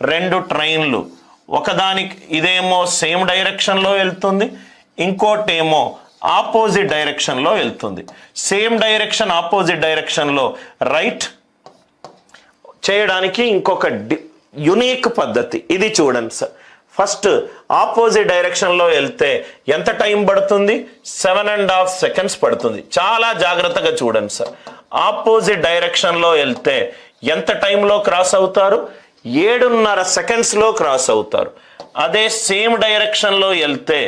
రెండు ట్రైన్లు, ఒకదానికి ఇదేమో సేమ్ డైరెక్షన్లో వెళ్తుంది, ఇంకోటేమో ఆపోజిట్ డైరెక్షన్లో వెళ్తుంది. సేమ్ డైరెక్షన్ ఆపోజిట్ డైరెక్షన్లో రైట్ చేయడానికి ఇంకొక యునిక్ పద్ధతి ఇది చూడండి సార్. ఫస్ట్ ఆపోజిట్ డైరెక్షన్లో వెళ్తే ఎంత టైం పడుతుంది? 7.5 seconds పడుతుంది. చాలా జాగ్రత్తగా చూడండి సార్. ఆపోజిట్ డైరెక్షన్లో వెళ్తే ఎంత టైంలో క్రాస్ అవుతారు? 7.5 secondsలో క్రాస్ అవుతారు. అదే సేమ్ డైరెక్షన్లో వెళ్తే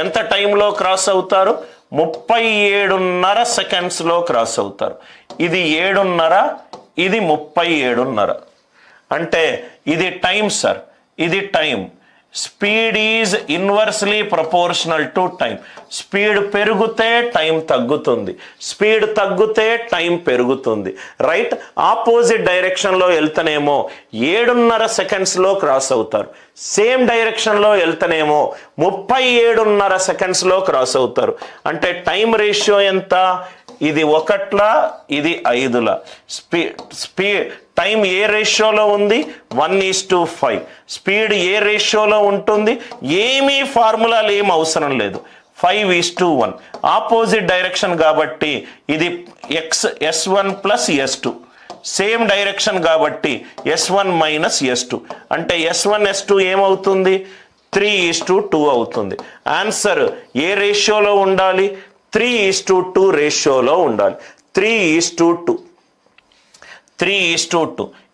ఎంత టైంలో క్రాస్ అవుతారు? 37.5 secondsలో క్రాస్ అవుతారు. ఇది 7.5, ఇది 37.5. అంటే ఇది టైం సార్, ఇది time. Speed is inversely proportional to time. Speed పెరిగితే టైం తగ్గుతుంది, స్పీడ్ తగ్గితే టైం పెరుగుతుంది. రైట్? ఆపోజిట్ డైరెక్షన్లో వెళ్తేనేమో 7.5 secondsలో క్రాస్ అవుతారు. సేమ్ డైరెక్షన్లో వెళ్తేనేమో 37.5 secondsలో క్రాస్ అవుతారు. అంటే టైం రేషియో ఎంత? ఇది 1ల, ఇది 5ల. స్పీడ్ టైం ఏ రేషియోలో ఉంది? 1:5. స్పీడ్ ఏ రేషియోలో ఉంటుంది? ఏమీ ఫార్ములాలు ఏం అవసరం లేదు, 5:1. ఆపోజిట్ డైరెక్షన్ కాబట్టి ఇది S1 + S2. సేమ్ డైరెక్షన్ కాబట్టి S1 - S2. అంటే S1 S2 ఏమవుతుంది? 3:2 అవుతుంది. ఆన్సర్ ఏ రేషియోలో ఉండాలి? 3:2 రేషియోలో ఉండాలి. 3:2.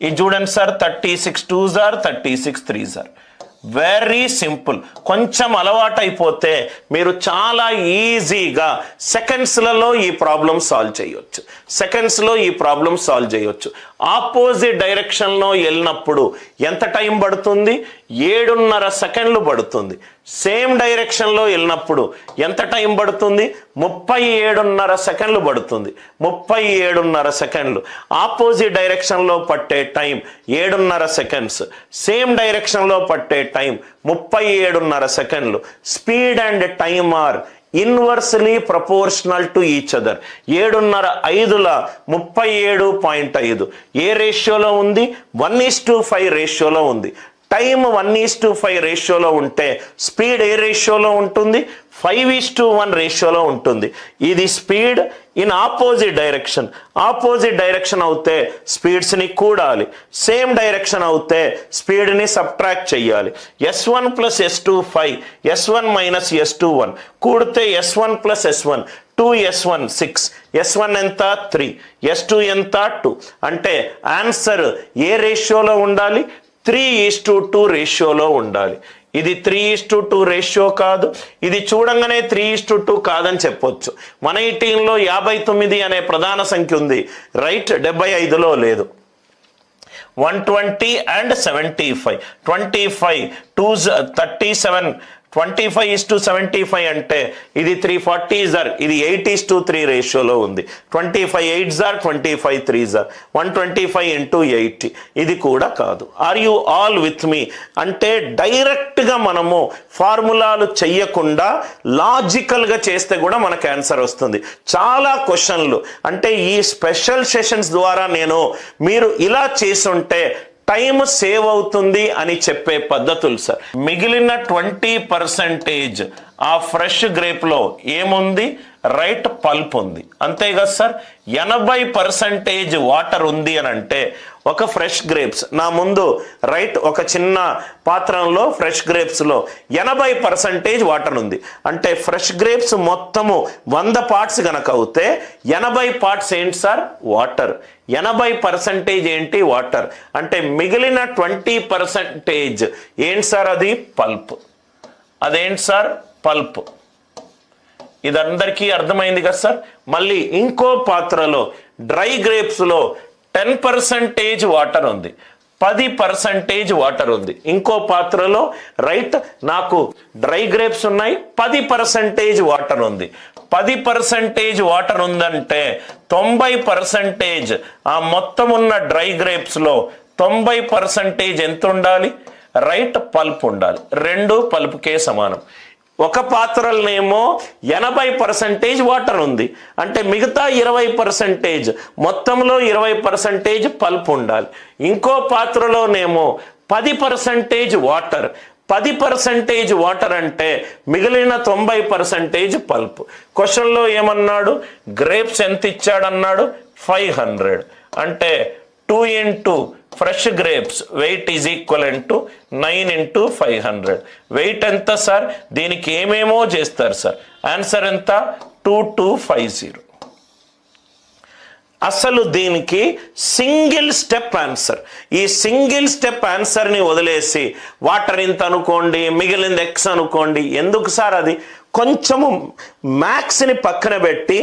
ఇది చూడండి sir, 36 2s are 36 3s are. Very simple. కొంచెం అలవాటు అయిపోతే మీరు చాలా ఈజీగా సెకండ్స్లలో ఈ ప్రాబ్లం సాల్వ్ చేయొచ్చు. ఆపోజిట్ డైరెక్షన్లో వెళ్ళినప్పుడు ఎంత టైం పడుతుంది? 7.5 seconds పడుతుంది. సేమ్ డైరెక్షన్లో వెళ్ళినప్పుడు ఎంత టైం పడుతుంది? 37.5 seconds పడుతుంది. 37.5 seconds. ఆపోజిట్ డైరెక్షన్లో పట్టే టైం 7.5 seconds. సేమ్ డైరెక్షన్లో పట్టే time 37.5 seconds. Speed and time are inversely proportional to each other. 7.5 5ల 37.5 ఏ రేషియోలో ఉంది? 1:5 రేషియోలో ఉంది. టైం 1:5 రేషియోలో ఉంటే స్పీడ్ ఏ రేషియోలో ఉంటుంది? 5:1 రేషియోలో ఉంటుంది. ఇది స్పీడ్ ఇన్ ఆపోజిట్ డైరెక్షన్ అవుతే స్పీడ్స్ని కూడాలి, సేమ్ డైరెక్షన్ అవుతే స్పీడ్ని సబ్ట్రాక్ట్ చేయాలి. S1 + S2 5, S1 - S2 1. కూడితే S1 + S1 2S1 6, S1 ఎంత? 3, S2 ఎంత? 2. అంటే ఆన్సర్ ఏ రేషియోలో ఉండాలి? 3:2 రేషియోలో ఉండాలి. ఇది 3:2 రేషియో కాదు. ఇది చూడంగానే 3:2 కాదని చెప్పొచ్చు. 118లో 59 అనే ప్రధాన సంఖ్య ఉంది. రైట్? 75లో లేదు. 120 and 75. 25 2s 37. 25:75 అంటే ఇది 340s are. ఇది 8:3 రేషియోలో ఉంది. 25 8s are, 25 3s are. 125 × 80. ఇది కూడా కాదు. Are you all with me? అంటే డైరెక్ట్గా మనము ఫార్ములాలు చెయ్యకుండా లాజికల్గా చేస్తే కూడా మనకు ఆన్సర్ వస్తుంది. చాలా క్వశ్చన్లు అంటే ఈ స్పెషల్ సెషన్స్ ద్వారా నేను మీరు ఇలా చేసుంటే టైం సేవ్ అవుతుంది అని చెప్పే పద్ధతులు సార్. మిగిలిన 20% ఆ ఫ్రెష్ గ్రేప్లో ఏముంది? రైట్? పల్ప్ ఉంది. అంతే కదా సార్. 80% వాటర్ ఉంది అని అంటే ఒక ఫ్రెష్ గ్రేప్స్ నా ముందు రైట్ ఒక చిన్న పాత్రలో ఫ్రెష్ గ్రేప్స్లో 80% వాటర్ ఉంది. అంటే ఫ్రెష్ గ్రేప్స్ మొత్తము 100 parts గనక అవుతే 80 parts ఏంటి సార్? వాటర్. 80% ఏంటి? వాటర్. అంటే మిగిలిన 20% ఏంటి సార్? అది పల్ప్. అదేంటి సార్? పల్ప్. ఇదందరికీ అర్థమైంది కదా సార్. మళ్ళీ ఇంకో పాత్రలో డ్రై గ్రేప్స్లో 10% వాటర్ ఉంది, 10% వాటర్ ఉంది. ఇంకో పాత్రలో రైట్ నాకు డ్రై గ్రేప్స్ ఉన్నాయి, 10% వాటర్ ఉంది. 10% వాటర్ ఉందంటే 90% ఆ మొత్తం ఉన్న డ్రై గ్రేప్స్లో 90% ఎంత ఉండాలి? రైట్? పల్ప్ ఉండాలి. రెండు పల్ప్కే సమానం. ఒక పాత్రలోనేమో 80% వాటర్ ఉంది అంటే మిగతా 20% మొత్తంలో 20% పల్ప్ ఉండాలి. ఇంకో పాత్రలోనేమో 10% వాటర్. 10% వాటర్ అంటే మిగిలిన 90% పల్ప్. క్వశ్చన్లో ఏమన్నాడు? గ్రేప్స్ ఎంత ఇచ్చాడన్నాడు? 500. అంటే 2 into fresh grapes weight is equivalent to 9 into 500. Weight ఎంత సార్? దీనికి ఏమేమో చేస్తారు సార్. ఆన్సర్ ఎంత? 2250. అసలు దీనికి సింగిల్ స్టెప్ ఆన్సర్. ఈ సింగిల్ స్టెప్ ఆన్సర్ని వదిలేసి వాటర్ ఇంత అనుకోండి, మిగిలింది ఎక్స్ అనుకోండి. ఎందుకు సార్? అది కొంచెము మ్యాథ్స్ని పక్కన పెట్టి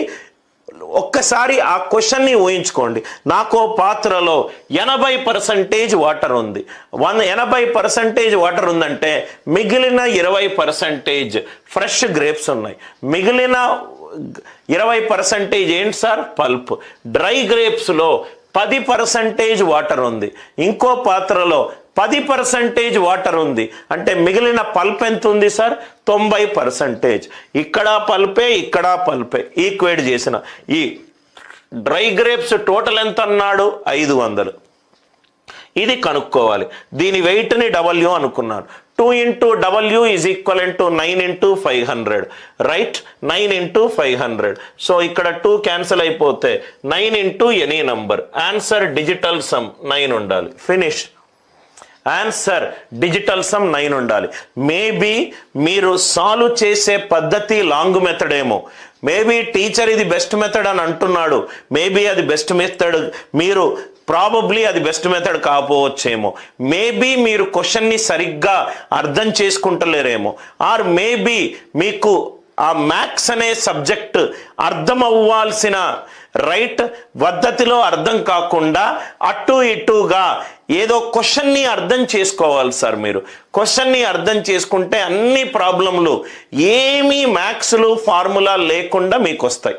ఒక్కసారి ఆ క్వశ్చన్ని ఊహించుకోండి. నాకు పాత్రలో 80% వాటర్ ఉంది. 80% వాటర్ ఉందంటే మిగిలిన 20% ఫ్రెష్ గ్రేప్స్ ఉన్నాయి. మిగిలిన 20% ఏంటి సార్? పల్ప్. డ్రై గ్రేప్స్లో 10% వాటర్ ఉంది. ఇంకో పాత్రలో 10% వాటర్ ఉంది. అంటే మిగిలిన పల్ప్ ఎంత ఉంది సార్? 90%. ఇక్కడ పల్పే, ఇక్కడ పల్పే. ఈక్వేట్ చేసిన ఈ డ్రై గ్రేప్స్ టోటల్ ఎంత అన్నాడు? 500. ఇది కనుక్కోవాలి. దీని వెయిట్ని W అనుకున్నాను. 2 into W is equivalent to 9 into 500. Right? 9 into 500. So ఇక్కడ 2 క్యాన్సిల్ అయిపోతే 9 into any number. Answer digital sum 9 ఉండాలి. ఫినిష్. ఆన్సర్ డిజిటల్ సమ్ 9 ఉండాలి. మేబీ మీరు సాల్వ్ చేసే పద్ధతి లాంగ్ మెథడ్ ఏమో. మేబీ టీచర్ ఇది బెస్ట్ మెథడ్ అని అంటున్నాడు. మేబీ అది బెస్ట్ మెథడ్, మీరు ప్రాబబ్లీ అది బెస్ట్ మెథడ్ కాకపోవచ్చేమో. మేబీ మీరు క్వశ్చన్ని సరిగ్గా అర్థం చేసుకుంటలేరేమో. ఆర్ మేబీ మీకు ఆ మ్యాథ్స్ అనే సబ్జెక్ట్ అర్థం అవ్వాల్సిన రైట్ పద్ధతిలో అర్థం కాకుండా అటు ఇటుగా ఏదో క్వశ్చన్ని అర్థం చేసుకోవాలి సార్. మీరు క్వశ్చన్ని అర్థం చేసుకుంటే అన్ని ప్రాబ్లంలు ఏమీ మ్యాథ్స్లు ఫార్ములా లేకుండా మీకు వస్తాయి.